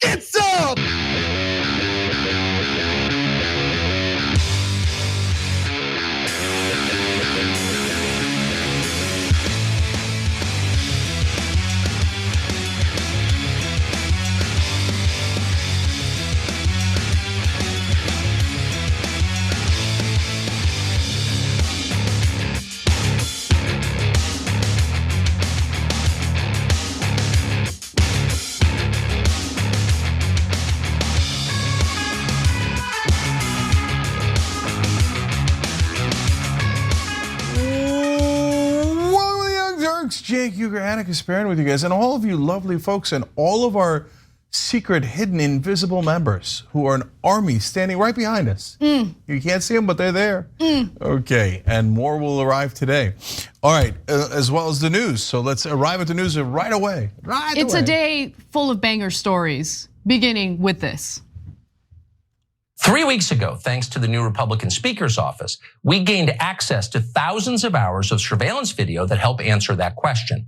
It's up! Cenk, Uygur, and Kasparian with you guys, and all of you lovely folks, and all of our secret, hidden, invisible members who are an army standing right behind us. You can't see them, but they're there. Okay, and more will arrive today. All right, as well as the news. So let's arrive at the news right away. It's a day full of banger stories, beginning with this. 3 weeks ago, thanks to the new Republican Speaker's office, we gained access to thousands of hours of surveillance video that help answer that question.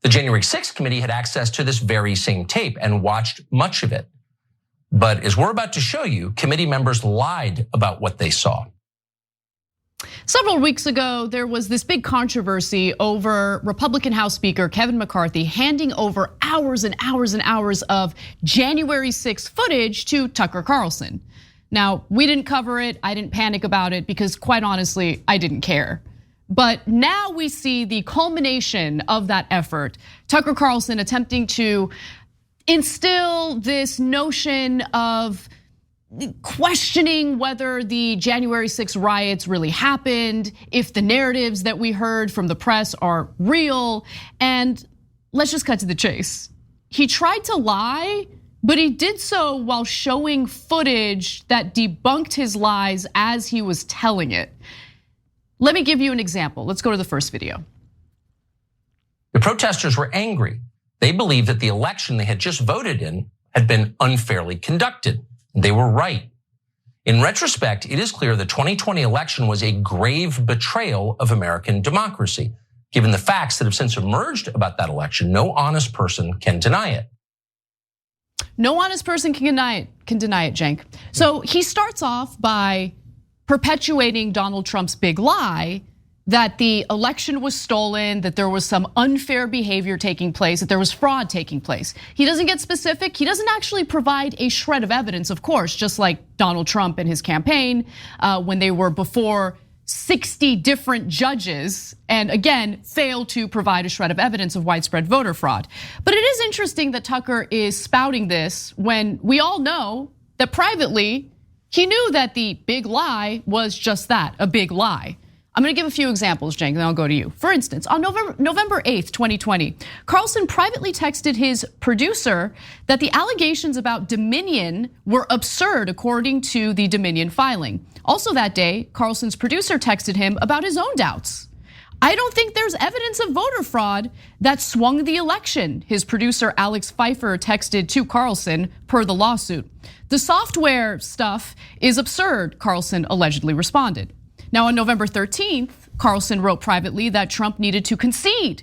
The January 6th committee had access to this very same tape and watched much of it. But as we're about to show you, committee members lied about what they saw. Several weeks ago, there was this big controversy over Republican House Speaker Kevin McCarthy handing over hours and hours and hours of January 6th footage to Tucker Carlson. Now, we didn't cover it, I didn't panic about it because quite honestly, I didn't care. But now we see the culmination of that effort. Tucker Carlson attempting to instill this notion of questioning whether the January 6th riots really happened, if the narratives that we heard from the press are real. And let's just cut to the chase. He tried to lie, but he did so while showing footage that debunked his lies as he was telling it. Let me give you an example. Let's go to the first video. The protesters were angry. They believed that the election they had just voted in had been unfairly conducted. They were right. In retrospect, it is clear the 2020 election was a grave betrayal of American democracy. Given the facts that have since emerged about that election, no honest person can deny it. No honest person can deny it, Cenk. So he starts off by perpetuating Donald Trump's big lie that the election was stolen, that there was some unfair behavior taking place, that there was fraud taking place. He doesn't get specific. He doesn't actually provide a shred of evidence, of course, just like Donald Trump and his campaign when they were before 60 different judges, and again, failed to provide a shred of evidence of widespread voter fraud. But it is interesting that Tucker is spouting this when we all know that privately, he knew that the big lie was just that, a big lie. I'm gonna give a few examples, Cenk, and then I'll go to you. For instance, on November 8th, 2020, Carlson privately texted his producer that the allegations about Dominion were absurd according to the Dominion filing. Also that day, Carlson's producer texted him about his own doubts. I don't think there's evidence of voter fraud that swung the election, his producer Alex Pfeiffer texted to Carlson per the lawsuit. The software stuff is absurd, Carlson allegedly responded. Now on November 13th, Carlson wrote privately that Trump needed to concede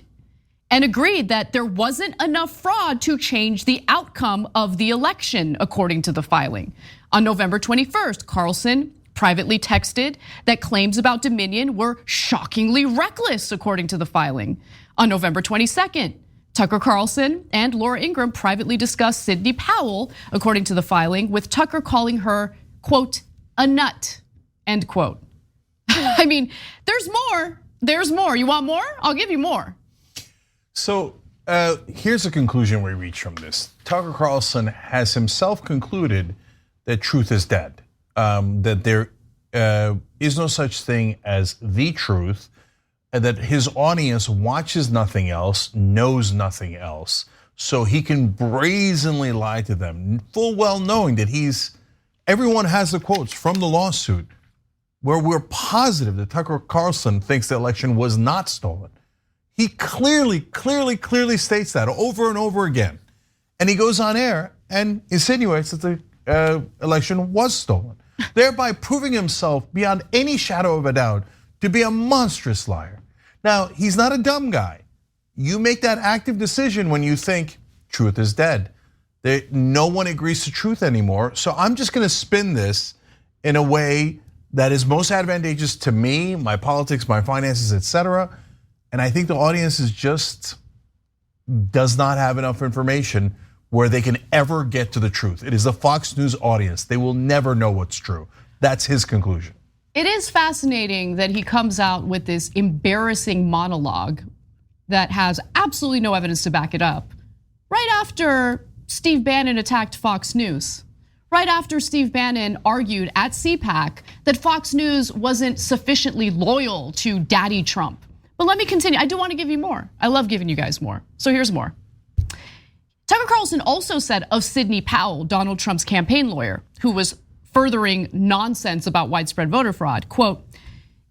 and agreed that there wasn't enough fraud to change the outcome of the election, according to the filing. On November 21st, Carlson privately texted that claims about Dominion were shockingly reckless, according to the filing. On November 22nd, Tucker Carlson and Laura Ingraham privately discussed Sidney Powell, according to the filing, with Tucker calling her, quote, a nut, end quote. I mean, there's more. You want more? I'll give you more. So here's a conclusion we reach from this. Tucker Carlson has himself concluded that truth is dead, that there is no such thing as the truth, and that his audience watches nothing else, knows nothing else, so he can brazenly lie to them, full well knowing that everyone has the quotes from the lawsuit where we're positive that Tucker Carlson thinks the election was not stolen. He clearly states that over and over again. And he goes on air and insinuates that the election was stolen, thereby proving himself beyond any shadow of a doubt to be a monstrous liar. Now, he's not a dumb guy. You make that active decision when you think truth is dead. No one agrees to truth anymore. So I'm just going to spin this in a way that is most advantageous to me, my politics, my finances, etc. And I think the audience does not have enough information where they can ever get to the truth. It is the Fox News audience. They will never know what's true. That's his conclusion. It is fascinating that he comes out with this embarrassing monologue that has absolutely no evidence to back it up. Right after Steve Bannon attacked Fox News. Right after Steve Bannon argued at CPAC that Fox News wasn't sufficiently loyal to Daddy Trump. But let me continue. I do want to give you more. I love giving you guys more. So here's more. Tucker Carlson also said of Sidney Powell, Donald Trump's campaign lawyer, who was furthering nonsense about widespread voter fraud, quote,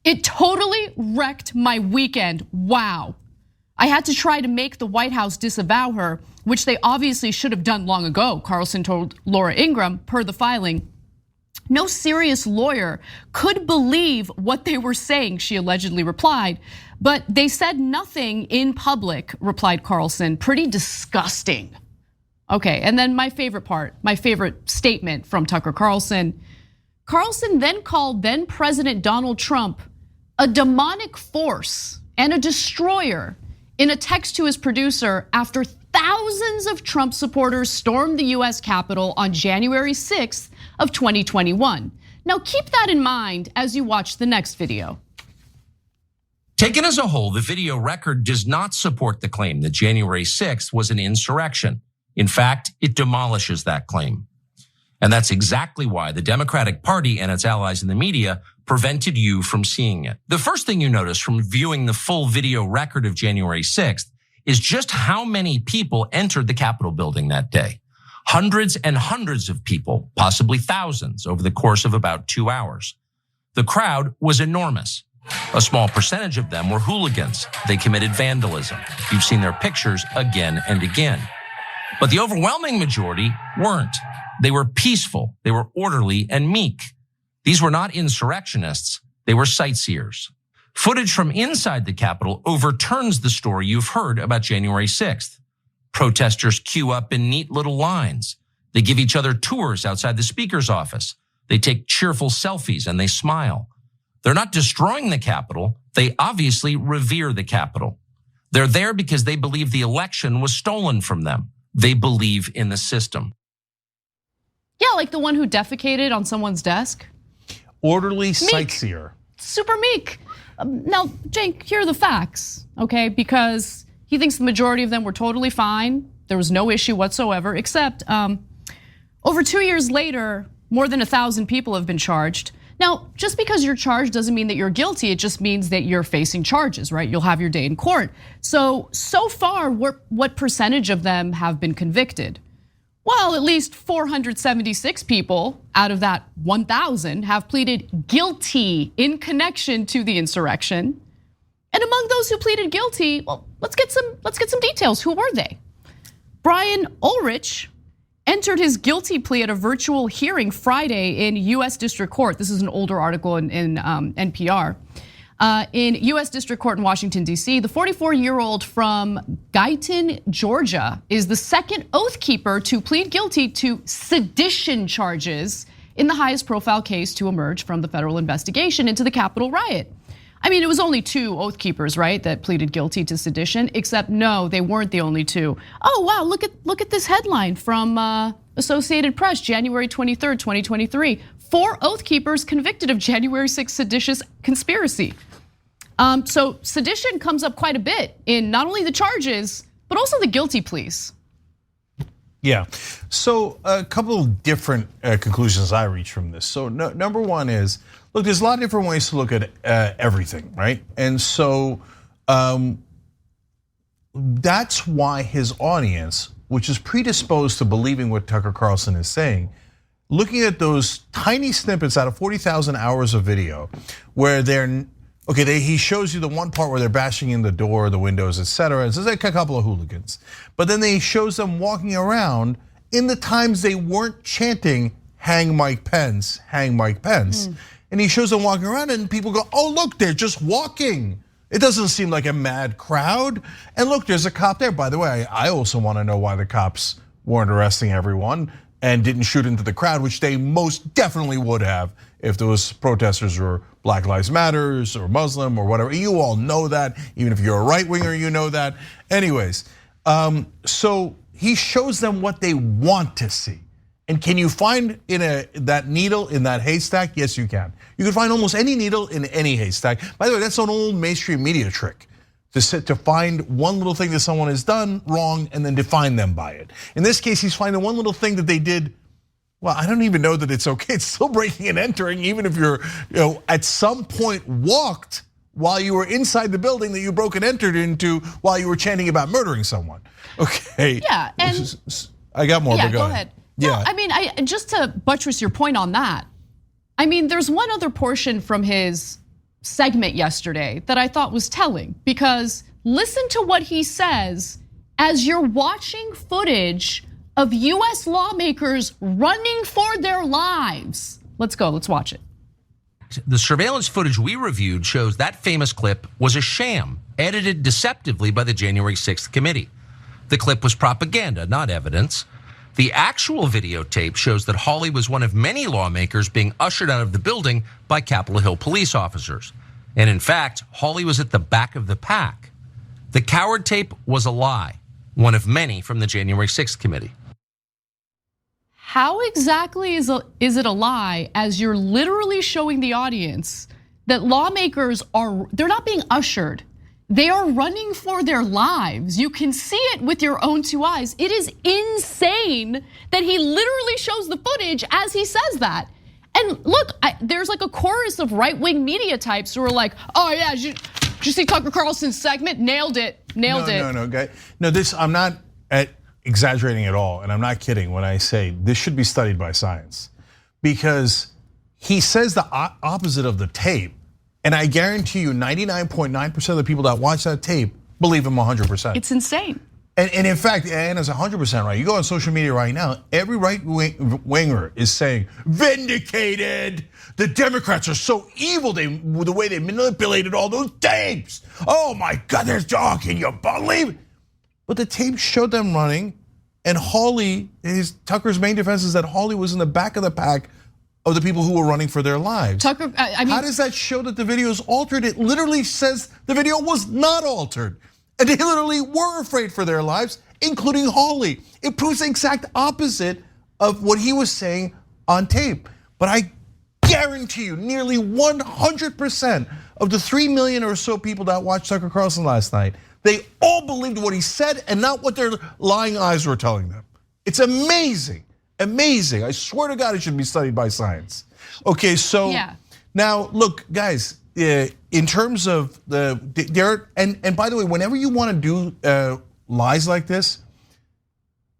"It totally wrecked my weekend. Wow. I had to try to make the White House disavow her, which they obviously should have done long ago," Carlson told Laura Ingraham per the filing. "No serious lawyer could believe what they were saying," she allegedly replied. "But they said nothing in public," replied Carlson. "Pretty disgusting." Okay, and then my favorite part, my favorite statement from Tucker Carlson. Carlson then called then President Donald Trump a demonic force and a destroyer in a text to his producer after thousands of Trump supporters stormed the US Capitol on January 6th of 2021. Now keep that in mind as you watch the next video. Taken as a whole, the video record does not support the claim that January 6th was an insurrection. In fact, it demolishes that claim. And that's exactly why the Democratic Party and its allies in the media prevented you from seeing it. The first thing you notice from viewing the full video record of January 6th is just how many people entered the Capitol building that day. Hundreds and hundreds of people, possibly thousands, over the course of about 2 hours. The crowd was enormous. A small percentage of them were hooligans. They committed vandalism. You've seen their pictures again and again. But the overwhelming majority weren't. They were peaceful, they were orderly and meek. These were not insurrectionists, they were sightseers. Footage from inside the Capitol overturns the story you've heard about January 6th. Protesters queue up in neat little lines. They give each other tours outside the speaker's office. They take cheerful selfies and they smile. They're not destroying the Capitol, they obviously revere the Capitol. They're there because they believe the election was stolen from them. They believe in the system. Yeah, like the one who defecated on someone's desk. Orderly sightseer. Super meek. Now, Cenk, here are the facts, okay? Because he thinks the majority of them were totally fine. There was no issue whatsoever, except over 2 years later, more than 1,000 people have been charged. Now, just because you're charged doesn't mean that you're guilty. It just means that you're facing charges, right? You'll have your day in court. So far, what percentage of them have been convicted? Well, at least 476 people out of that 1,000 have pleaded guilty in connection to the insurrection. And among those who pleaded guilty, well, let's get some details. Who were they? Brian Ulrich entered his guilty plea at a virtual hearing Friday in US District Court. This is an older article in NPR. In US District Court in Washington, D.C., the 44-year-old from Guyton, Georgia, is the second oath keeper to plead guilty to sedition charges in the highest profile case to emerge from the federal investigation into the Capitol riot. I mean, it was only 2 oath keepers, right, that pleaded guilty to sedition, except no, they weren't the only 2. Oh, wow, look at this headline from Associated Press, January 23rd, 2023. 4 oath keepers convicted of January 6th seditious conspiracy. So sedition comes up quite a bit in not only the charges, but also the guilty pleas. Yeah, so a couple of different conclusions I reach from this. So number one is, look, there's a lot of different ways to look at everything, right? And so that's why his audience, which is predisposed to believing what Tucker Carlson is saying, looking at those tiny snippets out of 40,000 hours of video where he shows you the one part where they're bashing in the door, the windows, etc. It's like a couple of hooligans. But then he shows them walking around in the times they weren't chanting, hang Mike Pence, hang Mike Pence. And he shows them walking around and people go, oh, look, they're just walking. It doesn't seem like a mad crowd. And look, there's a cop there. By the way, I also want to know why the cops weren't arresting everyone and didn't shoot into the crowd, which they most definitely would have if those protesters were Black Lives Matters or Muslim or whatever. You all know that, even if you're a right winger, you know that. Anyways, so he shows them what they want to see. And can you find that needle in that haystack? Yes, you can. You can find almost any needle in any haystack. By the way, that's an old mainstream media trick, to find one little thing that someone has done wrong and then define them by it. In this case, he's finding one little thing that they did. Well, I don't even know that it's okay. It's still breaking and entering, even if you're, at some point walked while you were inside the building that you broke and entered into while you were chanting about murdering someone. Okay. Yeah, and I got more. Yeah, but go ahead. Yeah, no, I mean, just to buttress your point on that. I mean, there's one other portion from his segment yesterday that I thought was telling, because listen to what he says as you're watching footage of US lawmakers running for their lives. Let's go, let's watch it. The surveillance footage we reviewed shows that famous clip was a sham, edited deceptively by the January 6th committee. The clip was propaganda, not evidence. The actual videotape shows that Hawley was one of many lawmakers being ushered out of the building by Capitol Hill police officers. And in fact, Hawley was at the back of the pack. The coward tape was a lie, one of many from the January 6th committee. How exactly is it a lie, as you're literally showing the audience that lawmakers they're not being ushered. They are running for their lives. You can see it with your own two eyes. It is insane that he literally shows the footage as he says that. And look, there's like a chorus of right-wing media types who are like, oh yeah, did you see Tucker Carlson's segment? Nailed it. No, guy. No, I'm not exaggerating at all, and I'm not kidding when I say this should be studied by science, because he says the opposite of the tape. And I guarantee you 99.9% of the people that watch that tape believe him 100%. It's insane. And in fact, Anna's 100% right. You go on social media right now, every right-winger is saying, vindicated. The Democrats are so evil, the way they manipulated all those tapes. Oh my God, can you believe it? But the tape showed them running, and Tucker's main defense is that Hawley was in the back of the pack of the people who were running for their lives. Tucker, I mean, how does that show that the video is altered? It literally says the video was not altered. And they literally were afraid for their lives, including Hawley. It proves the exact opposite of what he was saying on tape. But I guarantee you, nearly 100% of the 3 million or so people that watched Tucker Carlson last night, they all believed what he said and not what their lying eyes were telling them. It's amazing. Amazing. I swear to God, it should be studied by science. Okay, so now look, guys, in terms of and by the way, whenever you want to do lies like this,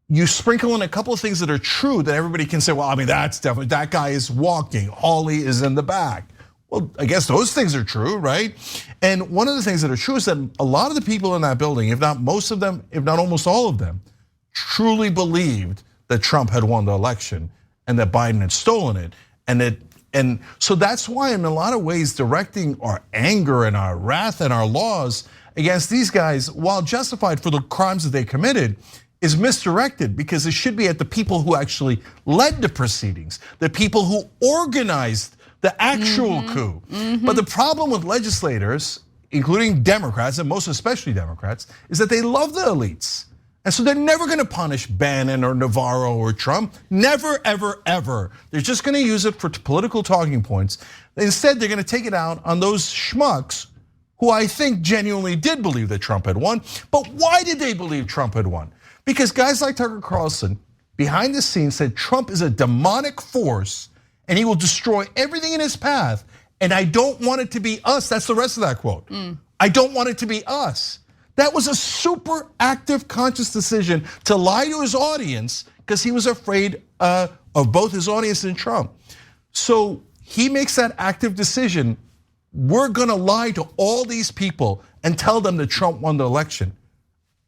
you sprinkle in a couple of things that are true that everybody can say, well, I mean, that's definitely, that guy is walking, Hawley is in the back. Well, I guess those things are true, right? And one of the things that are true is that a lot of the people in that building, if not most of them, if not almost all of them, truly believed that Trump had won the election and that Biden had stolen it. And so that's why, in a lot of ways, directing our anger and our wrath and our laws against these guys, while justified for the crimes that they committed, is misdirected, because it should be at the people who actually led the proceedings, the people who organized the actual coup. But the problem with legislators, including Democrats, and most especially Democrats, is that they love the elites. And so they're never gonna punish Bannon or Navarro or Trump. Never, ever, ever. They're just gonna use it for political talking points. Instead, they're gonna take it out on those schmucks who I think genuinely did believe that Trump had won. But why did they believe Trump had won? Because guys like Tucker Carlson, behind the scenes, said Trump is a demonic force and he will destroy everything in his path. And I don't want it to be us. That's the rest of that quote. I don't want it to be us. That was a super active, conscious decision to lie to his audience because he was afraid of both his audience and Trump. So he makes that active decision. We're gonna lie to all these people and tell them that Trump won the election.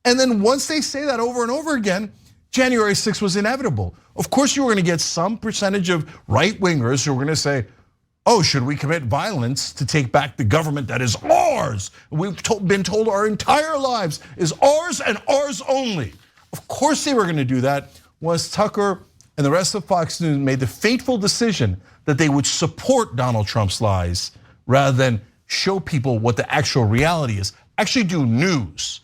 And then once they say that over and over again, January 6th was inevitable. Of course, you were gonna get some percentage of right-wingers who were gonna say, oh, should we commit violence to take back the government that is ours? We've been told our entire lives is ours and ours only. Of course they were gonna do that. once Tucker and the rest of Fox News made the fateful decision that they would support Donald Trump's lies rather than show people what the actual reality is, actually do news.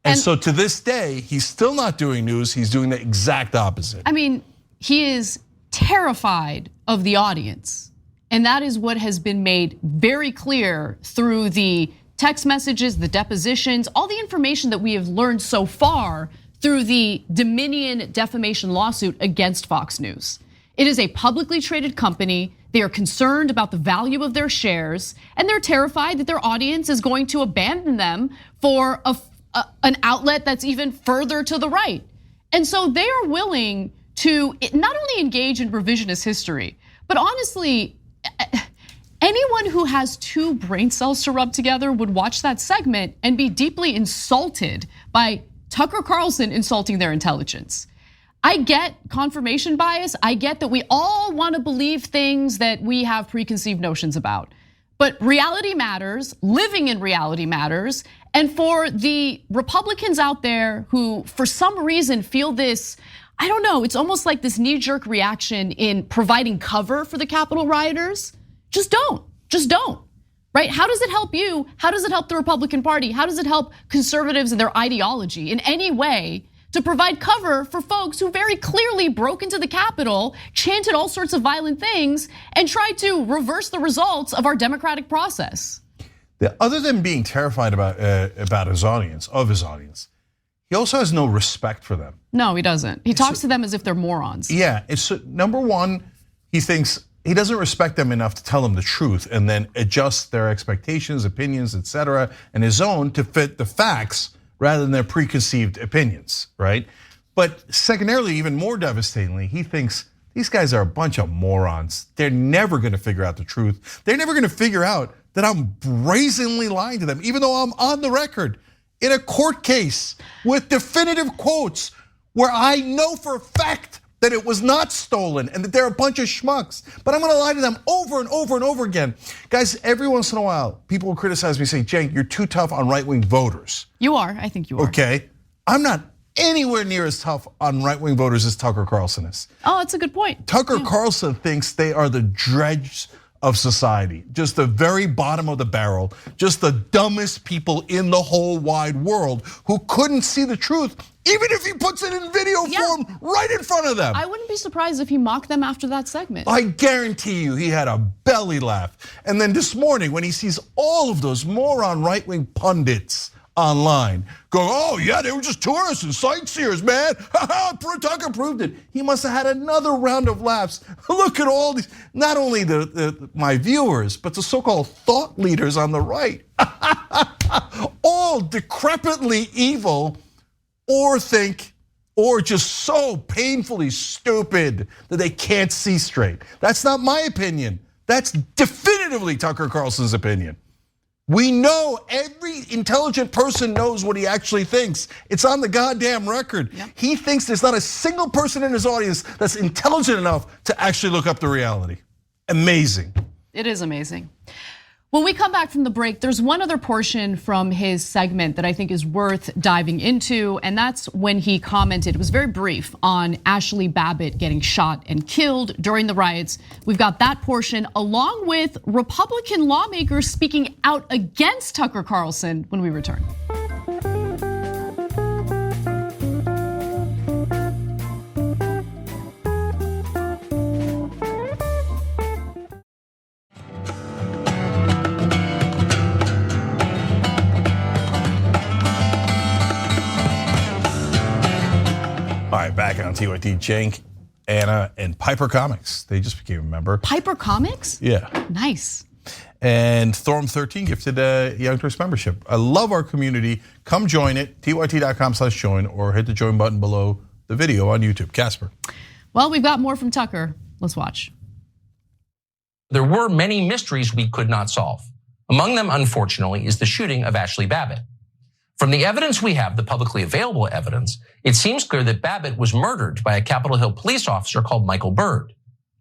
And so to this day, he's still not doing news, he's doing the exact opposite. I mean, he is terrified of the audience. And that is what has been made very clear through the text messages, the depositions, all the information that we have learned so far through the Dominion defamation lawsuit against Fox News. It is a publicly traded company. They are concerned about the value of their shares, and they're terrified that their audience is going to abandon them for an outlet that's even further to the right. And so they are willing to not only engage in revisionist history, but honestly, anyone who has two brain cells to rub together would watch that segment and be deeply insulted by Tucker Carlson insulting their intelligence. I get confirmation bias. I get that we all want to believe things that we have preconceived notions about. But reality matters, living in reality matters. And for the Republicans out there who, for some reason, feel this, I don't know, it's almost like this knee-jerk reaction in providing cover for the Capitol rioters, just don't, right? How does it help you? How does it help the Republican Party? How does it help conservatives and their ideology in any way to provide cover for folks who very clearly broke into the Capitol, chanted all sorts of violent things, and tried to reverse the results of our democratic process? Other than being terrified about his audience, he also has no respect for them. No, he doesn't. He talks to them as if they're morons. Yeah, it's number one, he thinks he doesn't respect them enough to tell them the truth and then adjust their expectations, opinions, etc., and his own to fit the facts rather than their preconceived opinions, right? But secondarily, even more devastatingly, he thinks these guys are a bunch of morons. They're never gonna figure out the truth. They're never gonna figure out that I'm brazenly lying to them, even though I'm on the record in a court case with definitive quotes where I know for a fact that it was not stolen and that they're a bunch of schmucks. But I'm gonna lie to them over and over and over again. Guys, every once in a while, people will criticize me, say, Cenk, you're too tough on right-wing voters. You are, I think you are. Okay, I'm not anywhere near as tough on right-wing voters as Tucker Carlson is. Oh, that's a good point. Tucker Carlson thinks they are the dregs of society, just the very bottom of the barrel, just the dumbest people in the whole wide world who couldn't see the truth, even if he puts it in video form right in front of them. I wouldn't be surprised if he mocked them after that segment. I guarantee you he had a belly laugh. And then this morning when he sees all of those moron right-wing pundits online going, oh yeah, they were just tourists and sightseers, man. Tucker proved it. He must have had another round of laughs. Look at all these, not only my viewers, but the so-called thought leaders on the right. All decrepitly evil or just so painfully stupid that they can't see straight. That's not my opinion. That's definitively Tucker Carlson's opinion. We know every intelligent person knows what he actually thinks. It's on the goddamn record. Yep. He thinks there's not a single person in his audience that's intelligent enough to actually look up the reality. Amazing. It is amazing. When we come back from the break, there's one other portion from his segment that I think is worth diving into, and that's when he commented, it was very brief, on Ashley Babbitt getting shot and killed during the riots. We've got that portion along with Republican lawmakers speaking out against Tucker Carlson when we return. All right, back on TYT, Cenk, Anna, and Piper Comics. They just became a member. Piper Comics? Yeah. Nice. And Thorm13 gifted a Young Turks membership. I love our community. Come join it, tyt.com/join, or hit the join button below the video on YouTube. Casper. Well, we've got more from Tucker. Let's watch. There were many mysteries we could not solve. Among them, unfortunately, is the shooting of Ashley Babbitt. From the evidence we have, the publicly available evidence, it seems clear that Babbitt was murdered by a Capitol Hill police officer called Michael Byrd.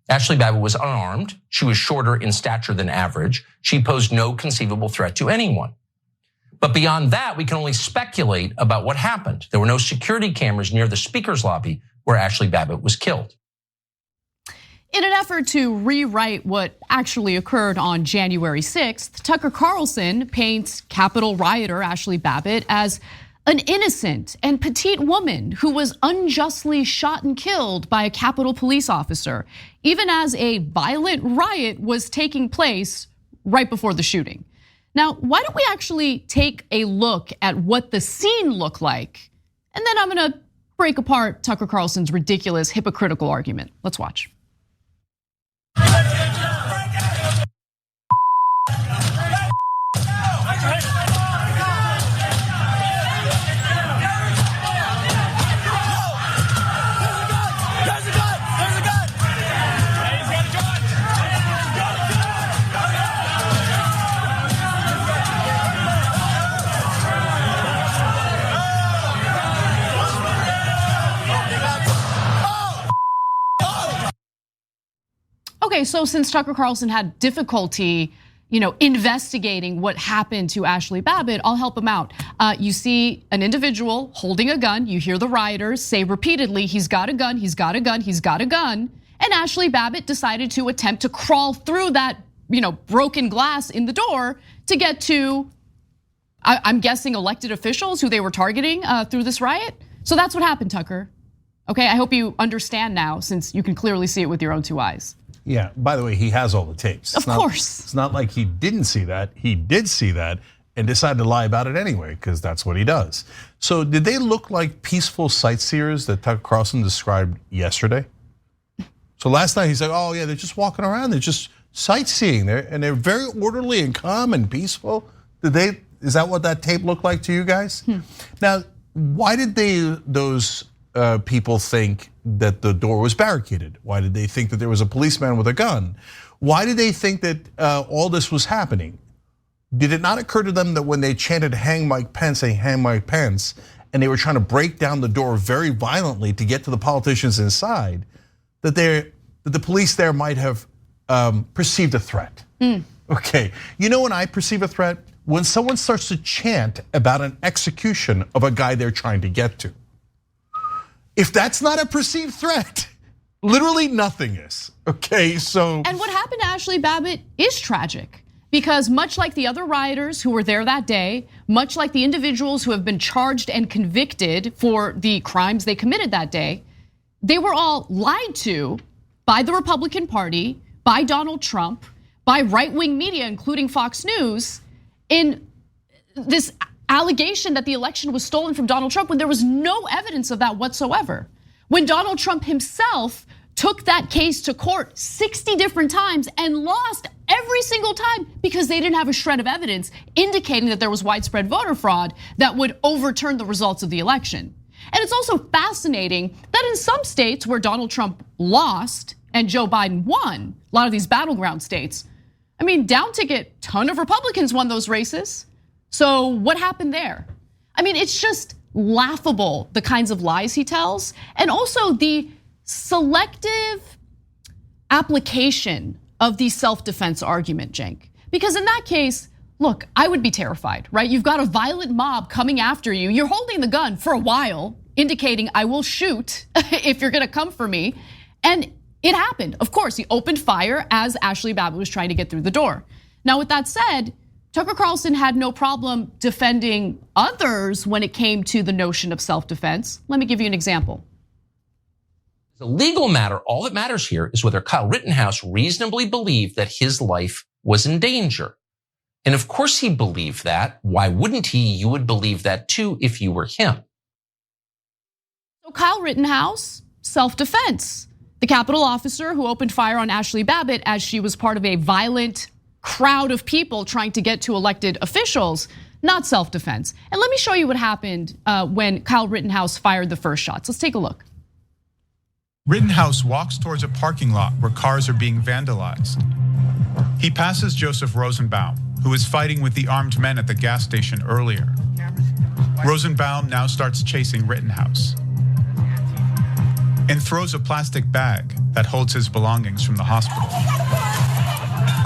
Ashley Babbitt was unarmed. She was shorter in stature than average. She posed no conceivable threat to anyone. But beyond that, we can only speculate about what happened. There were no security cameras near the speaker's lobby where Ashley Babbitt was killed. In an effort to rewrite what actually occurred on January 6th, Tucker Carlson paints Capitol rioter Ashley Babbitt as an innocent and petite woman who was unjustly shot and killed by a Capitol police officer, even as a violent riot was taking place right before the shooting. Now, why don't we actually take a look at what the scene looked like? And then I'm gonna break apart Tucker Carlson's ridiculous, hypocritical argument. Let's watch. Okay, so since Tucker Carlson had difficulty, investigating what happened to Ashley Babbitt, I'll help him out. You see an individual holding a gun. You hear the rioters say repeatedly, he's got a gun, he's got a gun, he's got a gun. And Ashley Babbitt decided to attempt to crawl through that, broken glass in the door to get to, I'm guessing, elected officials who they were targeting through this riot. So that's what happened, Tucker. Okay, I hope you understand now, since you can clearly see it with your own two eyes. Yeah, by the way, he has all the tapes. Of course. It's not like he didn't see that. He did see that and decided to lie about it anyway, because that's what he does. So did they look like peaceful sightseers that Tucker Carlson described yesterday? So last night he said, oh yeah, they're just walking around, they're just sightseeing there, and they're very orderly and calm and peaceful. Is that what that tape looked like to you guys? Now, why did those people think that the door was barricaded? Why did they think that there was a policeman with a gun? Why did they think that all this was happening? Did it not occur to them that when they chanted hang Mike Pence, hang Mike Pence, and they were trying to break down the door very violently to get to the politicians inside, that the police there might have perceived a threat? Okay, when I perceive a threat? When someone starts to chant about an execution of a guy they're trying to get to. If that's not a perceived threat, literally nothing is, okay? So. And what happened to Ashley Babbitt is tragic, because much like the other rioters who were there that day, much like the individuals who have been charged and convicted for the crimes they committed that day, they were all lied to by the Republican Party, by Donald Trump, by right-wing media, including Fox News, in this allegation that the election was stolen from Donald Trump when there was no evidence of that whatsoever. When Donald Trump himself took that case to court 60 different times and lost every single time because they didn't have a shred of evidence indicating that there was widespread voter fraud that would overturn the results of the election. And it's also fascinating that in some states where Donald Trump lost and Joe Biden won, a lot of these battleground states, down ticket, ton of Republicans won those races. So what happened there? It's just laughable, the kinds of lies he tells, and also the selective application of the self-defense argument, Cenk. Because in that case, look, I would be terrified, right? You've got a violent mob coming after you. You're holding the gun for a while, indicating I will shoot if you're gonna come for me. And it happened. Of course, he opened fire as Ashley Babbitt was trying to get through the door. Now, with that said, Tucker Carlson had no problem defending others when it came to the notion of self-defense. Let me give you an example. As a legal matter, all that matters here is whether Kyle Rittenhouse reasonably believed that his life was in danger. And of course he believed that. Why wouldn't he? You would believe that too if you were him. So Kyle Rittenhouse, self-defense. The Capitol officer who opened fire on Ashley Babbitt as she was part of a violent crowd of people trying to get to elected officials, not self-defense. And let me show you what happened when Kyle Rittenhouse fired the first shots. Let's take a look. Rittenhouse walks towards a parking lot where cars are being vandalized. He passes Joseph Rosenbaum, who was fighting with the armed men at the gas station earlier. Rosenbaum now starts chasing Rittenhouse and throws a plastic bag that holds his belongings from the hospital.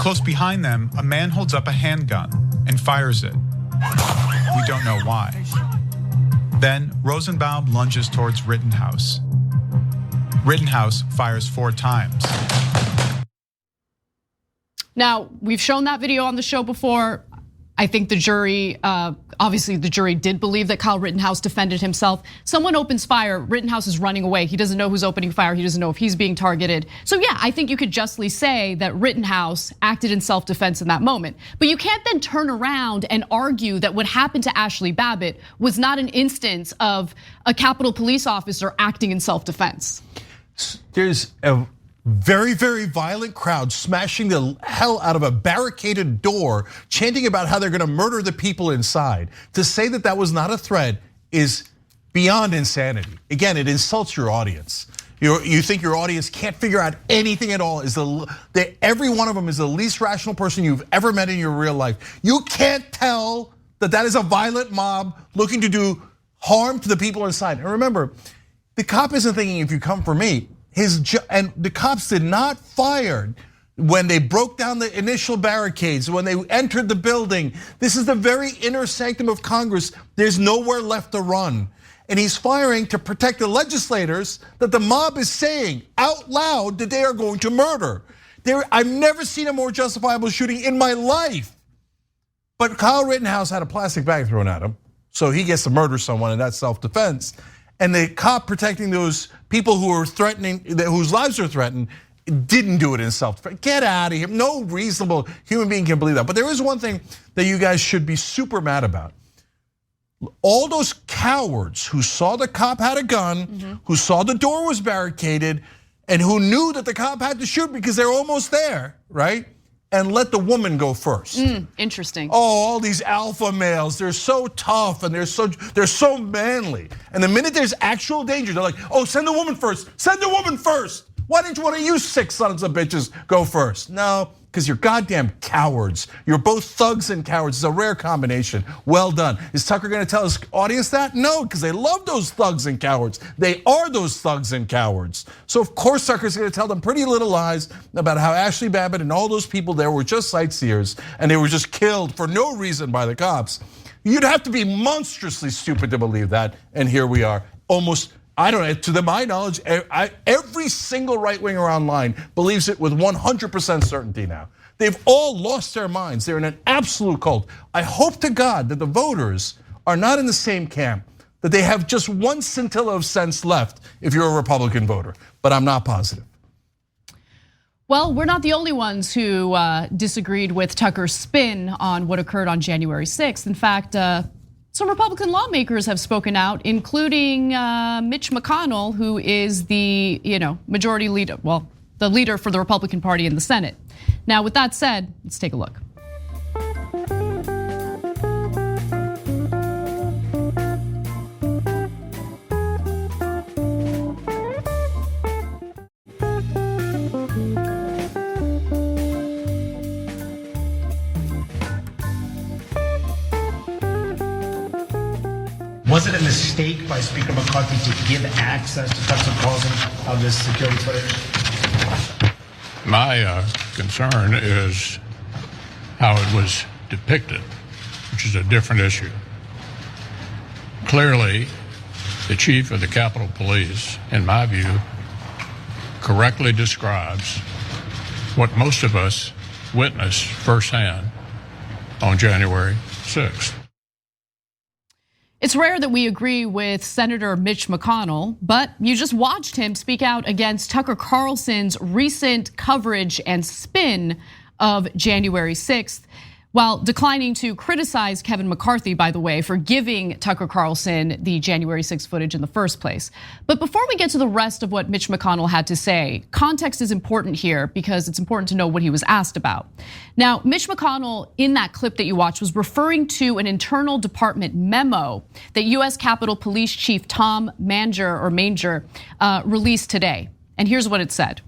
Close behind them, a man holds up a handgun and fires it. We don't know why. Then Rosenbaum lunges towards Rittenhouse. Rittenhouse fires 4 times. Now, we've shown that video on the show before. I think the jury, obviously the jury did believe that Kyle Rittenhouse defended himself. Someone opens fire, Rittenhouse is running away. He doesn't know who's opening fire. He doesn't know if he's being targeted. So yeah, I think you could justly say that Rittenhouse acted in self-defense in that moment. But you can't then turn around and argue that what happened to Ashley Babbitt was not an instance of a Capitol Police officer acting in self-defense. There's a very, very violent crowd smashing the hell out of a barricaded door, chanting about how they're gonna murder the people inside. To say that that was not a threat is beyond insanity. Again, it insults your audience. You think your audience can't figure out anything at all. Every one of them is the least rational person you've ever met in your real life. You can't tell that that is a violent mob looking to do harm to the people inside. And remember, the cop isn't thinking if you come for me. And the cops did not fire when they broke down the initial barricades, when they entered the building. This is the very inner sanctum of Congress. There's nowhere left to run. And he's firing to protect the legislators that the mob is saying out loud that they are going to murder. I've never seen a more justifiable shooting in my life. But Kyle Rittenhouse had a plastic bag thrown at him, so he gets to murder someone, and that's self-defense. And the cop protecting those people who are threatening, whose lives are threatened, didn't do it in self-defense. Get out of here. No reasonable human being can believe that. But there is one thing that you guys should be super mad about. All those cowards who saw the cop had a gun, who saw the door was barricaded, and who knew that the cop had to shoot because they're almost there, right? And let the woman go first. Interesting. Oh, all these alpha males, they're so tough and they're so manly. And the minute there's actual danger, they're like, oh, send the woman first, send the woman first. Why didn't one of you 6 sons of bitches go first? No, because you're goddamn cowards. You're both thugs and cowards. It's a rare combination. Well done. Is Tucker gonna tell his audience that? No, because they love those thugs and cowards. They are those thugs and cowards. So of course Tucker's gonna tell them pretty little lies about how Ashley Babbitt and all those people there were just sightseers and they were just killed for no reason by the cops. You'd have to be monstrously stupid to believe that, and here we are. Almost, I don't know, to my knowledge, every single right winger online believes it with 100% certainty now. They've all lost their minds. They're in an absolute cult. I hope to God that the voters are not in the same camp, that they have just one scintilla of sense left if you're a Republican voter, but I'm not positive. Well, we're not the only ones who disagreed with Tucker's spin on what occurred on January 6th. In fact, some Republican lawmakers have spoken out, including Mitch McConnell, who is the majority leader, well, the leader for the Republican Party in the Senate. Now, with that said, let's take a look. Was it a mistake by Speaker McCarthy to give access to Tucker Carlson of this security footage? My concern is how it was depicted, which is a different issue. Clearly, the chief of the Capitol Police, in my view, correctly describes what most of us witnessed firsthand on January 6th. It's rare that we agree with Senator Mitch McConnell, but you just watched him speak out against Tucker Carlson's recent coverage and spin of January 6th, while declining to criticize Kevin McCarthy, by the way, for giving Tucker Carlson the January 6th footage in the first place. But before we get to the rest of what Mitch McConnell had to say, context is important here because it's important to know what he was asked about. Now, Mitch McConnell, in that clip that you watched, was referring to an internal department memo that US Capitol Police Chief Tom Manger released today. And here's what it said.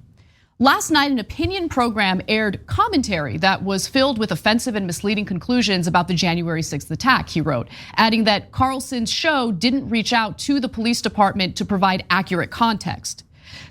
Last night, an opinion program aired commentary that was filled with offensive and misleading conclusions about the January 6th attack, he wrote, adding that Carlson's show didn't reach out to the police department to provide accurate context.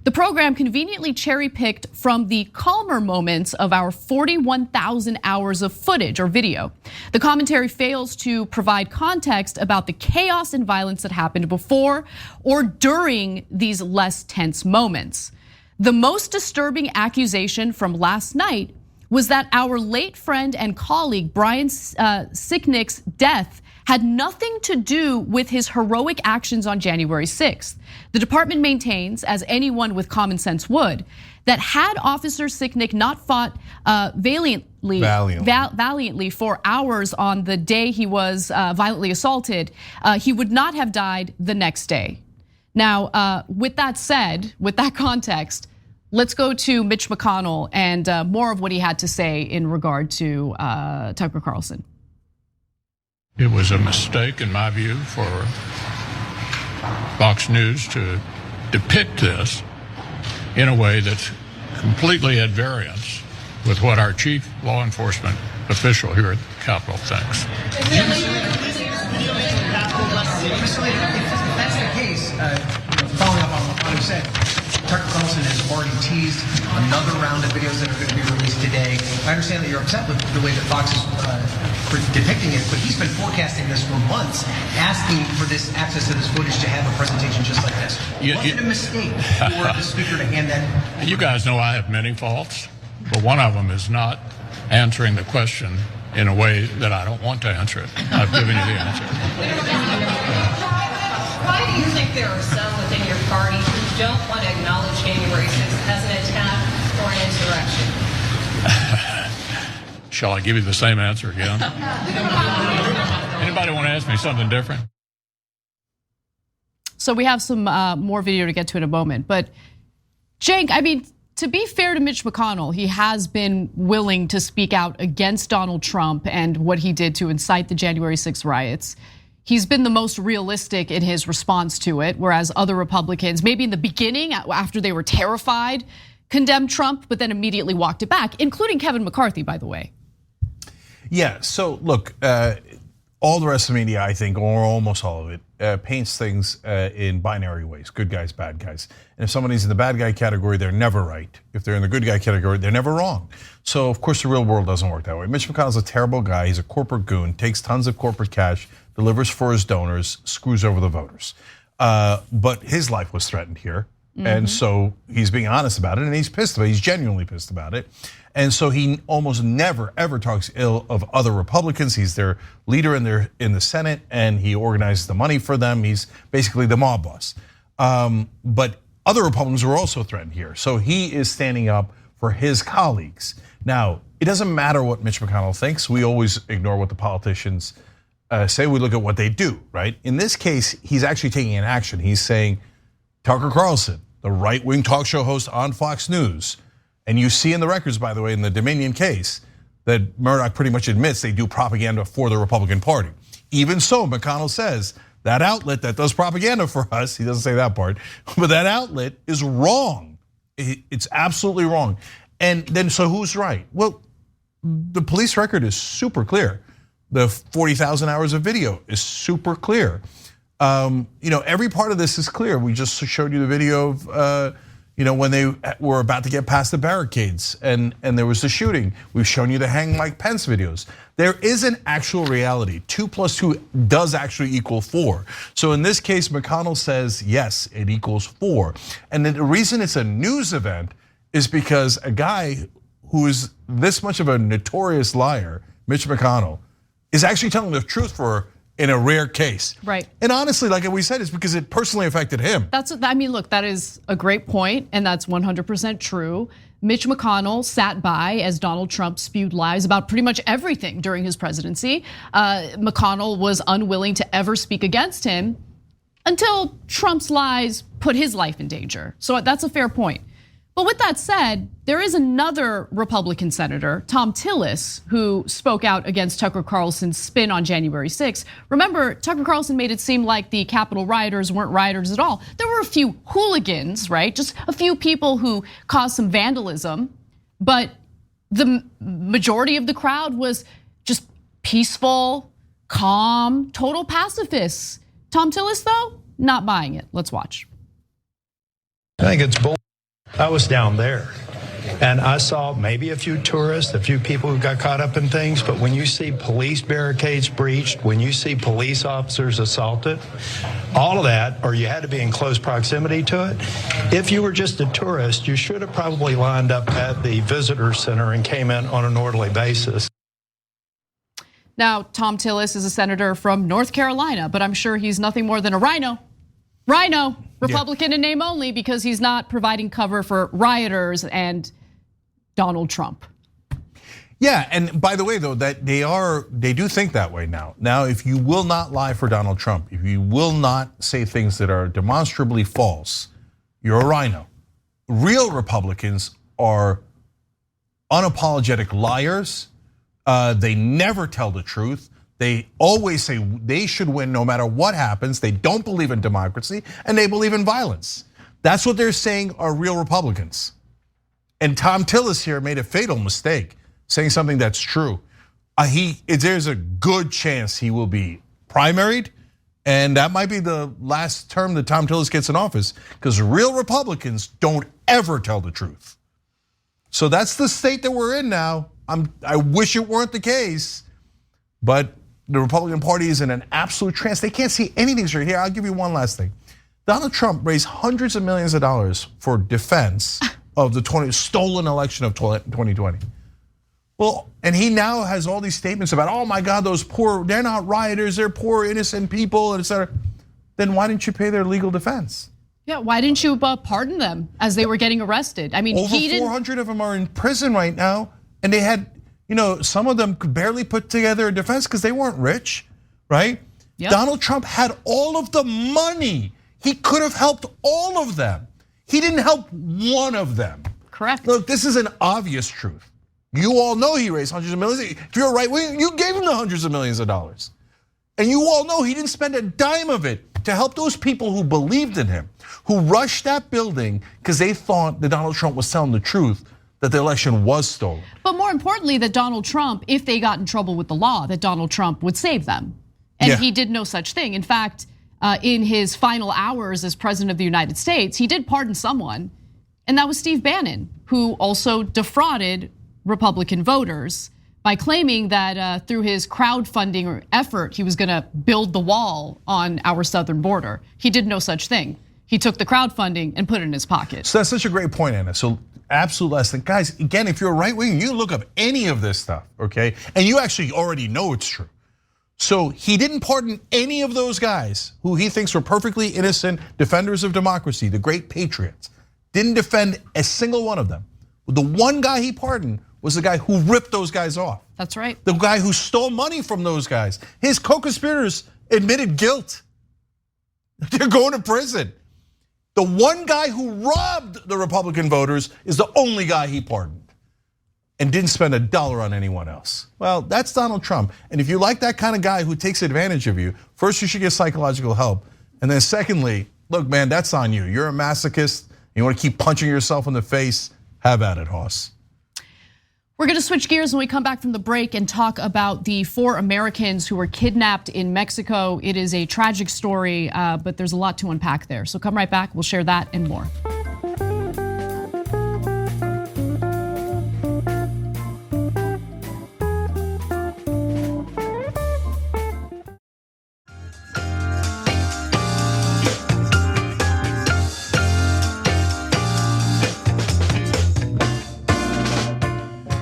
The program conveniently cherry-picked from the calmer moments of our 41,000 hours of footage or video. The commentary fails to provide context about the chaos and violence that happened before or during these less tense moments. The most disturbing accusation from last night was that our late friend and colleague Brian Cenk's death had nothing to do with his heroic actions on January 6th. The department maintains, as anyone with common sense would, that had Officer Cenk not fought valiantly for hours on the day he was violently assaulted, he would not have died the next day. Now, with that said, with that context, let's go to Mitch McConnell and more of what he had to say in regard to Tucker Carlson. It was a mistake, in my view, for Fox News to depict this in a way that's completely at variance with what our chief law enforcement official here at the Capitol thinks. If that's the case, following up on what you said, Tucker Carlson has already teased another round of videos that are going to be released today. I understand that you're upset with the way that Fox is depicting it, but he's been forecasting this for months, asking for this access to this footage to have a presentation just like this. Was it a mistake for the speaker to hand that? You guys know I have many faults, but one of them is not answering the question in a way that I don't want to answer it. I've given you the answer. Why do you think there are some within your party who don't want to acknowledge January 6th as an attack or an insurrection? Shall I give you the same answer again? Anybody want to ask me something different? So we have some more video to get to in a moment, but Cenk, I mean, to be fair to Mitch McConnell, he has been willing to speak out against Donald Trump and what he did to incite the January 6th riots. He's been the most realistic in his response to it, whereas other Republicans, maybe in the beginning, after they were terrified, condemned Trump, but then immediately walked it back, including Kevin McCarthy, by the way. Yeah, so look, all the rest of the media, I think, or almost all of it, paints things in binary ways, good guys, bad guys. And if somebody's in the bad guy category, they're never right. If they're in the good guy category, they're never wrong. So of course the real world doesn't work that way. Mitch McConnell's a terrible guy, he's a corporate goon, takes tons of corporate cash, delivers for his donors, screws over the voters. But his life was threatened here. And so he's being honest about it, and he's pissed about it, he's genuinely pissed about it. And so he almost never ever talks ill of other Republicans. He's their leader in the Senate, and he organizes the money for them. He's basically the mob boss. But other Republicans were also threatened here. So he is standing up for his colleagues. Now, it doesn't matter what Mitch McConnell thinks. We always ignore what the politicians say. We look at what they do, right? In this case, he's actually taking an action. He's saying, Tucker Carlson, the right-wing talk show host on Fox News, and you see in the records, by the way, in the Dominion case, that Murdoch pretty much admits they do propaganda for the Republican Party. Even so, McConnell says that outlet that does propaganda for us, he doesn't say that part, but that outlet is wrong. It's absolutely wrong. And then, so who's right? Well, the police record is super clear. The 40,000 hours of video is super clear. Every part of this is clear. We just showed you the video of when they were about to get past the barricades and there was the shooting. We've shown you the hang Mike Pence videos. There is an actual reality. 2 + 2 does actually equal 4. So in this case, McConnell says, yes, it equals 4. And then the reason it's a news event is because a guy who is this much of a notorious liar, Mitch McConnell, is actually telling the truth in a rare case. Right. And honestly, like we said, it's because it personally affected him. Look, that is a great point, and that's 100% true. Mitch McConnell sat by as Donald Trump spewed lies about pretty much everything during his presidency. McConnell was unwilling to ever speak against him until Trump's lies put his life in danger. So that's a fair point. But with that said, there is another Republican senator, Thom Tillis, who spoke out against Tucker Carlson's spin on January 6th. Remember, Tucker Carlson made it seem like the Capitol rioters weren't rioters at all. There were a few hooligans, right? Just a few people who caused some vandalism, but the majority of the crowd was just peaceful, calm, total pacifists. Thom Tillis, though, not buying it. Let's watch. I think it's bold. I was down there, and I saw maybe a few tourists, a few people who got caught up in things, but when you see police barricades breached, when you see police officers assaulted, all of that, or you had to be in close proximity to it, if you were just a tourist, you should have probably lined up at the visitor center and came in on an orderly basis. Now, Tom Tillis is a senator from North Carolina, but I'm sure he's nothing more than a rhino. Rhino, Republican in name only, because he's not providing cover for rioters and Donald Trump. Yeah, and by the way, though, that they do think that way now. Now, if you will not lie for Donald Trump, if you will not say things that are demonstrably false, you're a rhino. Real Republicans are unapologetic liars. They never tell the truth. They always say they should win no matter what happens. They don't believe in democracy and they believe in violence. That's what they're saying are real Republicans. And Tom Tillis here made a fatal mistake saying something that's true. There's a good chance he will be primaried, and that might be the last term that Tom Tillis gets in office, because real Republicans don't ever tell the truth. So that's the state that we're in now. I wish it weren't the case, but the Republican Party is in an absolute trance. They can't see anything straight. Here, I'll give you one last thing. Donald Trump raised hundreds of millions of dollars for defense of the stolen election of 2020. Well, and he now has all these statements about, oh my God, those poor, they're not rioters, they're poor innocent people, et cetera. Then why didn't you pay their legal defense? Yeah, why didn't you pardon them as they were getting arrested? I mean, over 400 of them are in prison right now, and they had, some of them could barely put together a defense because they weren't rich, right? Yep. Donald Trump had all of the money. He could have helped all of them. He didn't help one of them. Correct. Look, this is an obvious truth. You all know he raised hundreds of millions. If you're right wing, you gave him the hundreds of millions of dollars. And you all know he didn't spend a dime of it to help those people who believed in him, who rushed that building because they thought that Donald Trump was telling the truth, that the election was stolen. But more importantly, that Donald Trump, if they got in trouble with the law, that Donald Trump would save them. And he did no such thing. In fact, in his final hours as president of the United States, he did pardon someone, and that was Steve Bannon, who also defrauded Republican voters by claiming that through his crowdfunding effort, he was gonna build the wall on our southern border. He did no such thing. He took the crowdfunding and put it in his pocket. So that's such a great point, Anna. So absolute last thing. Guys, again, if you're a right wing, you look up any of this stuff, okay? And you actually already know it's true. So he didn't pardon any of those guys who he thinks were perfectly innocent defenders of democracy, the great patriots. Didn't defend a single one of them. The one guy he pardoned was the guy who ripped those guys off. That's right. The guy who stole money from those guys. His co-conspirators admitted guilt. They're going to prison. The one guy who robbed the Republican voters is the only guy he pardoned and didn't spend a dollar on anyone else. Well, that's Donald Trump. And if you like that kind of guy who takes advantage of you, first you should get psychological help. And then secondly, look, man, that's on you. You're a masochist. You want to keep punching yourself in the face? Have at it, Hoss. We're gonna switch gears when we come back from the break and talk about the 4 Americans who were kidnapped in Mexico. It is a tragic story, but there's a lot to unpack there. So come right back, we'll share that and more.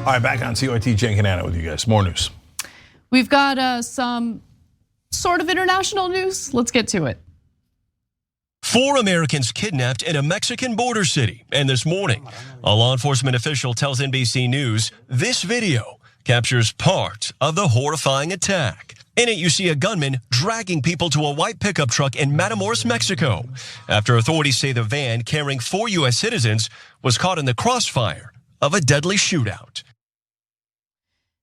All right, back on CYT, Cenk and Anna with you guys. More news. We've got some sort of international news. Let's get to it. 4 Americans kidnapped in a Mexican border city. And this morning, a law enforcement official tells NBC News this video captures part of the horrifying attack. In it, you see a gunman dragging people to a white pickup truck in Matamoros, Mexico, after authorities say the van carrying 4 US citizens was caught in the crossfire of a deadly shootout.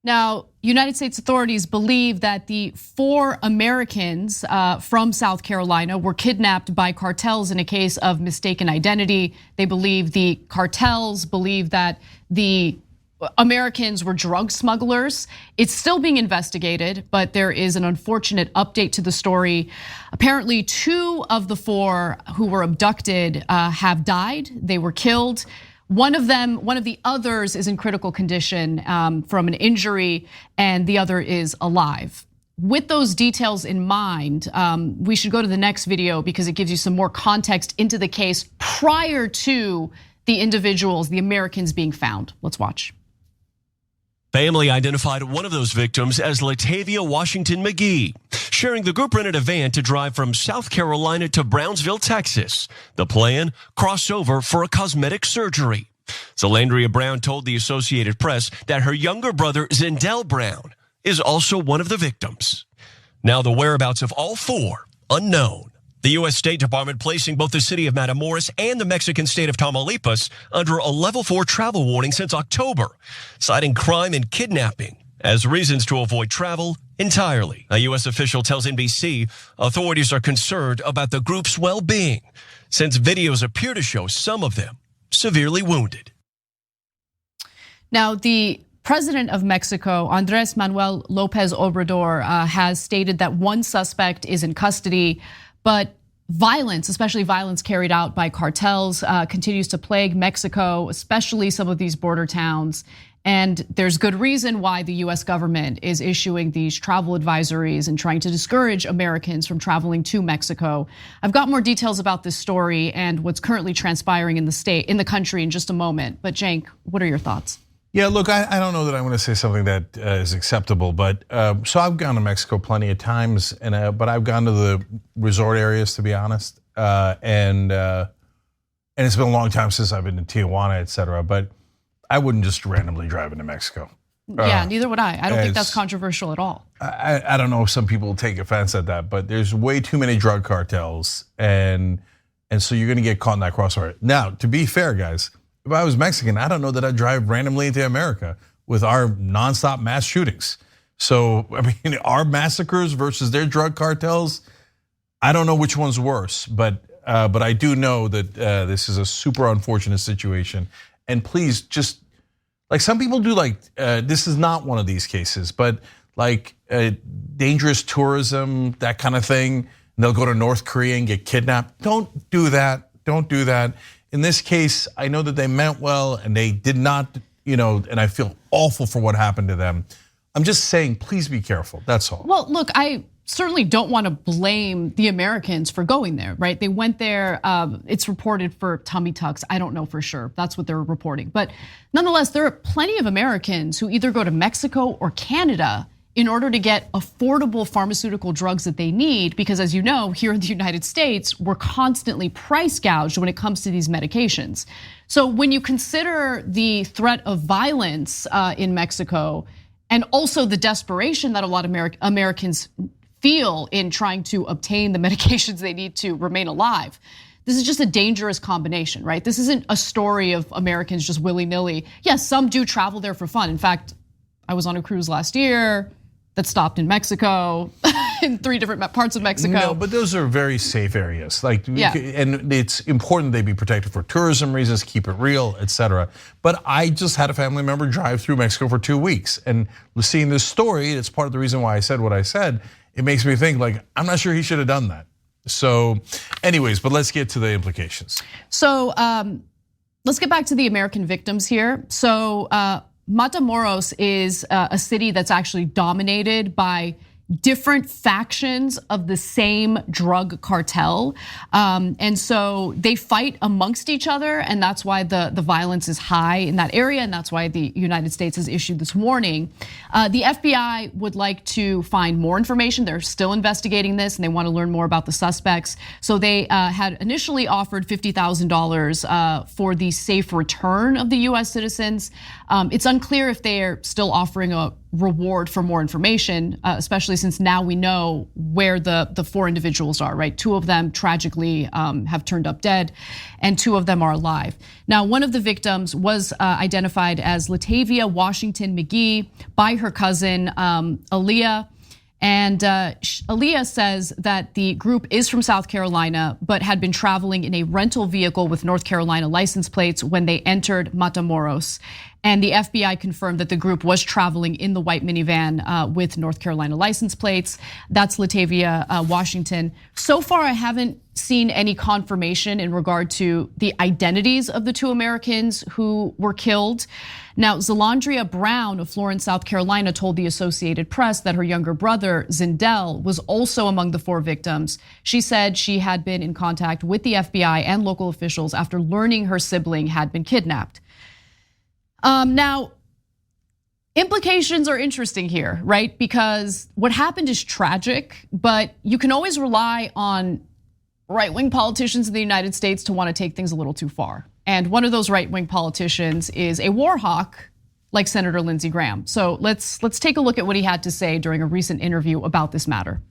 Now, United States authorities believe that the 4 Americans from South Carolina were kidnapped by cartels in a case of mistaken identity. They believe the cartels believe that the Americans were drug smugglers. It's still being investigated, but there is an unfortunate update to the story. Apparently, 2 of the 4 who were abducted have died. They were killed. One of the others is in critical condition from an injury, and the other is alive. With those details in mind, we should go to the next video because it gives you some more context into the case prior to the individuals, the Americans being found. Let's watch. Family identified one of those victims as Latavia Washington McGee, sharing the group rented a van to drive from South Carolina to Brownsville, Texas. The plan, cross over for a cosmetic surgery. Zelandria Brown told the Associated Press that her younger brother, Zendell Brown, is also one of the victims. Now the whereabouts of all 4, unknown. The U.S. State Department placing both the city of Matamoros and the Mexican state of Tamaulipas under a level 4 travel warning since October, citing crime and kidnapping as reasons to avoid travel entirely. A U.S. official tells NBC authorities are concerned about the group's well-being, since videos appear to show some of them severely wounded. Now, the President of Mexico, Andrés Manuel López Obrador, has stated that one suspect is in custody, but violence, especially violence carried out by cartels, continues to plague Mexico, especially some of these border towns. And there's good reason why the US government is issuing these travel advisories and trying to discourage Americans from traveling to Mexico. I've got more details about this story and what's currently transpiring in the country in just a moment. But Cenk, what are your thoughts? Yeah, look, I don't know that I want to say something that is acceptable, but so I've gone to Mexico plenty of times, but I've gone to the resort areas, to be honest, and it's been a long time since I've been to Tijuana, et cetera, but I wouldn't just randomly drive into Mexico. Yeah, neither would I. I don't think that's controversial at all. I don't know if some people take offense at that, but there's way too many drug cartels, and so you're gonna get caught in that crossfire. Now, to be fair, guys, if I was Mexican, I don't know that I'd drive randomly into America with our nonstop mass shootings. So, I mean, our massacres versus their drug cartels, I don't know which one's worse, but I do know that this is a super unfortunate situation. And please, just like some people do, like this is not one of these cases, but like dangerous tourism, that kind of thing. And they'll go to North Korea and get kidnapped. Don't do that. Don't do that. In this case, I know that they meant well and they did not, and I feel awful for what happened to them. I'm just saying, please be careful, that's all. Well, look, I certainly don't want to blame the Americans for going there, right? They went there, it's reported for tummy tucks. I don't know for sure, that's what they're reporting. But nonetheless, there are plenty of Americans who either go to Mexico or Canada in order to get affordable pharmaceutical drugs that they need, because as you know, here in the United States, we're constantly price gouged when it comes to these medications. So when you consider the threat of violence in Mexico, and also the desperation that a lot of Americans feel in trying to obtain the medications they need to remain alive, this is just a dangerous combination, right? This isn't a story of Americans just willy-nilly. Yes, some do travel there for fun. In fact, I was on a cruise last year that stopped in Mexico, in 3 different parts of Mexico. No, but those are very safe areas. And it's important they be protected for tourism reasons, keep it real, et cetera. But I just had a family member drive through Mexico for 2 weeks, and seeing this story, it's part of the reason why I said what I said. It makes me think, like, I'm not sure he should have done that. So, anyways, but let's get to the implications. So let's get back to the American victims here. So Matamoros is a city that's actually dominated by different factions of the same drug cartel. And so they fight amongst each other, and that's why the violence is high in that area, and that's why the United States has issued this warning. The FBI would like to find more information. They're still investigating this, and they want to learn more about the suspects. So they had initially offered $50,000 for the safe return of the US citizens. It's unclear if they are still offering a reward for more information, especially since now we know where the 4 individuals are, right? 2 of them tragically have turned up dead, and 2 of them are alive. Now, one of the victims was identified as Latavia Washington McGee by her cousin, Aaliyah. And Aaliyah says that the group is from South Carolina, but had been traveling in a rental vehicle with North Carolina license plates when they entered Matamoros. And the FBI confirmed that the group was traveling in the white minivan with North Carolina license plates. That's Latavia, Washington. So far, I haven't seen any confirmation in regard to the identities of the two Americans who were killed. Now, Zalandria Brown of Florence, South Carolina, told the Associated Press that her younger brother, Zindel, was also among the 4 victims. She said she had been in contact with the FBI and local officials after learning her sibling had been kidnapped. Now, implications are interesting here, right? Because what happened is tragic, but you can always rely on right-wing politicians in the United States to want to take things a little too far. And one of those right-wing politicians is a war hawk like Senator Lindsey Graham. So let's take a look at what he had to say during a recent interview about this matter.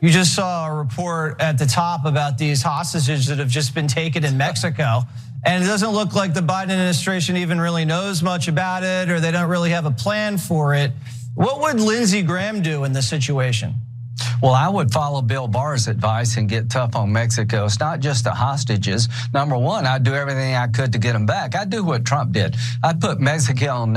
You just saw a report at the top about these hostages that have just been taken in Mexico. And it doesn't look like the Biden administration even really knows much about it, or they don't really have a plan for it. What would Lindsey Graham do in this situation? Well, I would follow Bill Barr's advice and get tough on Mexico. It's not just the hostages. Number one, I'd do everything I could to get them back. I'd do what Trump did. I'd put Mexico on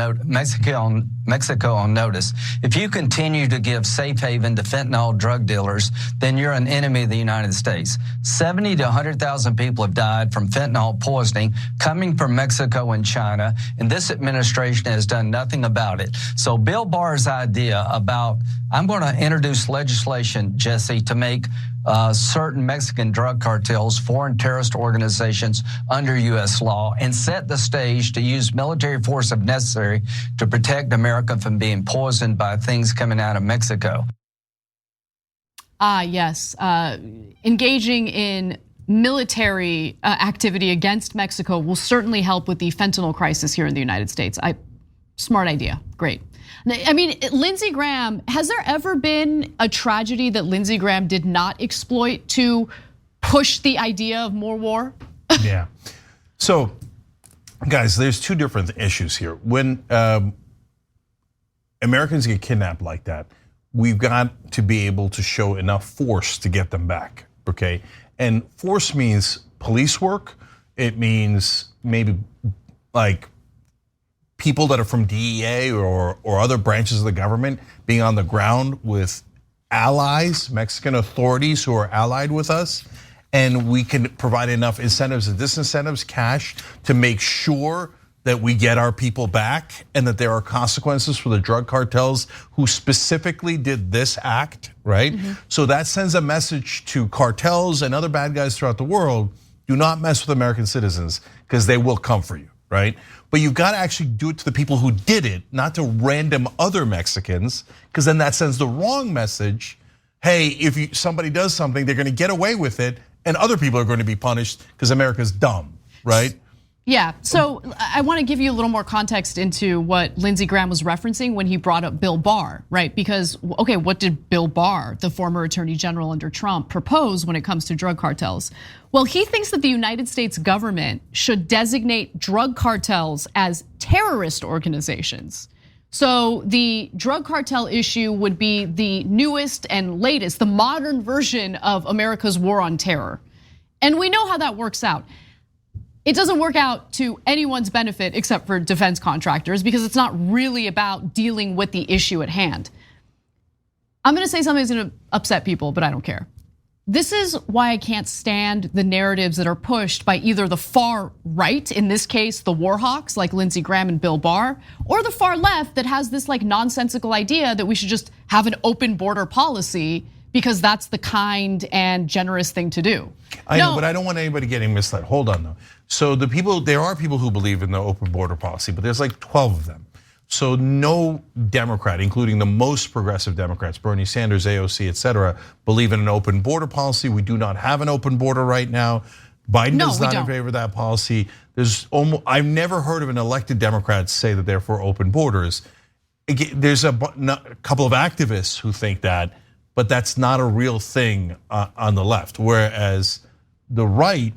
notice. If you continue to give safe haven to fentanyl drug dealers, then you're an enemy of the United States. 70 to 100,000 people have died from fentanyl poisoning coming from Mexico and China, and this administration has done nothing about it. So Bill Barr's idea about, I'm going to introduce legislation, Jesse, to make certain Mexican drug cartels foreign terrorist organizations under U.S. law and set the stage to use military force if necessary to protect America from being poisoned by things coming out of Mexico. Yes, engaging in military activity against Mexico will certainly help with the fentanyl crisis here in the United States. Smart idea, great. I mean, Lindsey Graham, has there ever been a tragedy that Lindsey Graham did not exploit to push the idea of more war? Yeah. So, guys, there's 2 different issues here. When Americans get kidnapped like that, we've got to be able to show enough force to get them back, okay? And force means police work. It means maybe like people that are from DEA or other branches of the government being on the ground with allies, Mexican authorities who are allied with us, and we can provide enough incentives and disincentives, cash, to make sure that we get our people back and that there are consequences for the drug cartels who specifically did this act, right? So that sends a message to cartels and other bad guys throughout the world, do not mess with American citizens because they will come for you, right? But you've got to actually do it to the people who did it, not to random other Mexicans, because then that sends the wrong message. Hey, if somebody does something, they're going to get away with it, and other people are going to be punished because America's dumb, right? Yeah, so I want to give you a little more context into what Lindsey Graham was referencing when he brought up Bill Barr, right? Because, okay, what did Bill Barr, the former attorney general under Trump, propose when it comes to drug cartels? Well, he thinks that the United States government should designate drug cartels as terrorist organizations. So the drug cartel issue would be the newest and latest, the modern version of America's war on terror. And we know how that works out. It doesn't work out to anyone's benefit except for defense contractors because it's not really about dealing with the issue at hand. I'm gonna say something that's gonna upset people, but I don't care. This is why I can't stand the narratives that are pushed by either the far right, in this case, the war hawks like Lindsey Graham and Bill Barr, or the far left that has this like nonsensical idea that we should just have an open border policy because that's the kind and generous thing to do. I know, but I don't want anybody getting misled. Hold on though. So there are people who believe in the open border policy, but there's like 12 of them. So no Democrat, including the most progressive Democrats, Bernie Sanders, AOC, et cetera, believe in an open border policy. We do not have an open border right now. Biden is not in favor of that policy. I've never heard of an elected Democrat say that they're for open borders. There's a couple of activists who think that, but that's not a real thing on the left. Whereas the right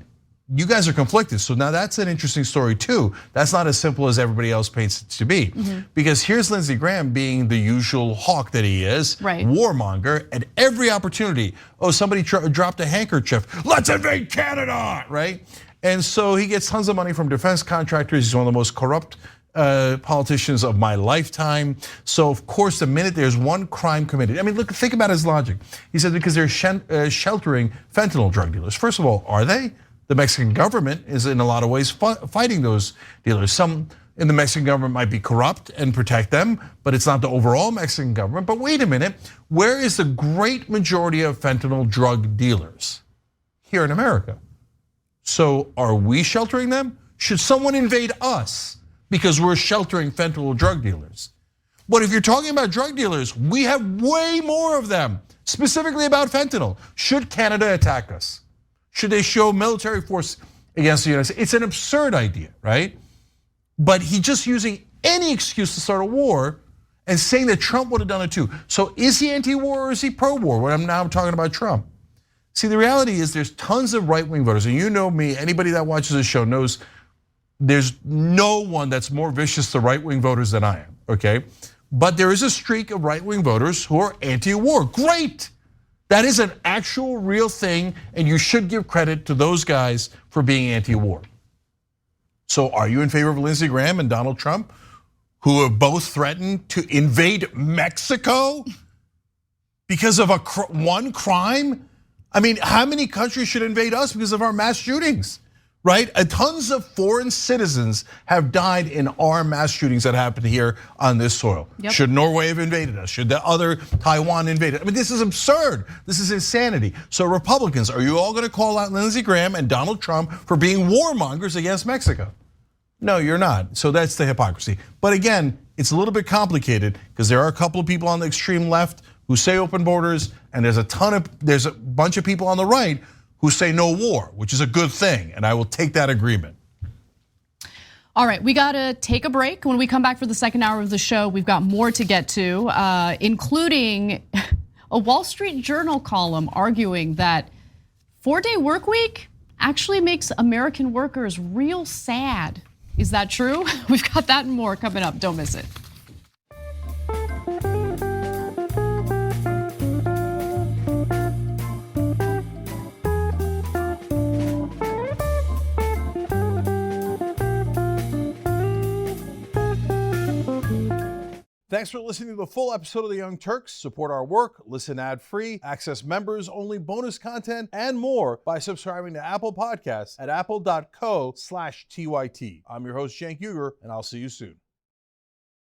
you guys are conflicted. So now that's an interesting story too. That's not as simple as everybody else paints it to be. Because here's Lindsey Graham being the usual hawk that he is, warmonger, at every opportunity. Oh, somebody dropped a handkerchief. Let's invade Canada, right? And so he gets tons of money from defense contractors. He's one of the most corrupt politicians of my lifetime. So of course, the minute there's one crime committed, I mean, look, think about his logic. He said because they're sheltering fentanyl drug dealers. First of all, are they? The Mexican government is in a lot of ways fighting those dealers. Some in the Mexican government might be corrupt and protect them, but it's not the overall Mexican government. But wait a minute, where is the great majority of fentanyl drug dealers? Here in America. So are we sheltering them? Should someone invade us because we're sheltering fentanyl drug dealers? But if you're talking about drug dealers, we have way more of them, specifically about fentanyl. Should Canada attack us? Should they show military force against the United States? It's an absurd idea, right? But he's just using any excuse to start a war and saying that Trump would have done it too. So is he anti-war or is he pro-war when I'm now talking about Trump? See, the reality is there's tons of right-wing voters, and you know me, anybody that watches this show knows there's no one that's more vicious to right-wing voters than I am, okay? But there is a streak of right-wing voters who are anti-war. Great. That is an actual real thing, and you should give credit to those guys for being anti-war. So are you in favor of Lindsey Graham and Donald Trump, who have both threatened to invade Mexico because of one crime? I mean, how many countries should invade us because of our mass shootings? Right? Tons of foreign citizens have died in our mass shootings that happened here on this soil. Should Norway have invaded us? Should the other Taiwan invade us? I mean, this is absurd. This is insanity. So Republicans, are you all gonna call out Lindsey Graham and Donald Trump for being warmongers against Mexico? No, you're not. So that's the hypocrisy. But again, it's a little bit complicated because there are a couple of people on the extreme left who say open borders, and there's a bunch of people on the right who say no war, which is a good thing, and I will take that agreement. All right, we gotta take a break. When we come back for the second hour of the show, we've got more to get to, including a Wall Street Journal column arguing that 4-day work week actually makes American workers real sad. Is that true? We've got that and more coming up, don't miss it. Thanks for listening to the full episode of The Young Turks. Support our work, listen ad-free, access members-only bonus content, and more by subscribing to Apple Podcasts at apple.co/TYT. I'm your host, Cenk Uygur, and I'll see you soon.